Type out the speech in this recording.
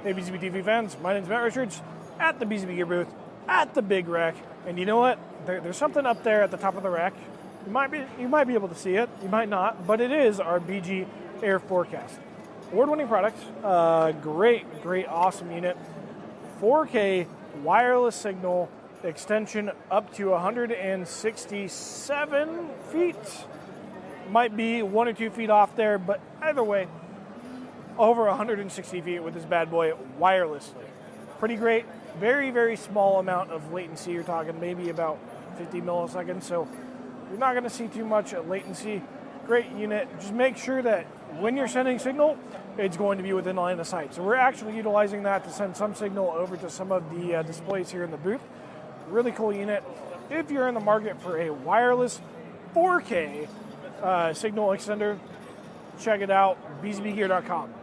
Hey BZB TV fans, my name is Matt Richards at the BZB Gear booth at the big rack, and you know what? There's something up there at the top of the rack. You might be able to see it, you might not, but it is our BG-AIR4KAST. Award-winning product, great, awesome unit. 4K wireless signal extension up to 167 feet. Might be 1 or 2 feet off there, but either way, over 160 feet with this bad boy wirelessly. Pretty great. Very small amount of latency. You're talking maybe about 50 milliseconds, so you're not going to see too much latency. Great unit. Just make sure that when you're sending signal, it's going to be within line of sight. So we're actually utilizing that to send some signal over to some of the displays here in the booth. Really cool unit. If you're in the market for a wireless 4K signal extender, check it out, bzbgear.com.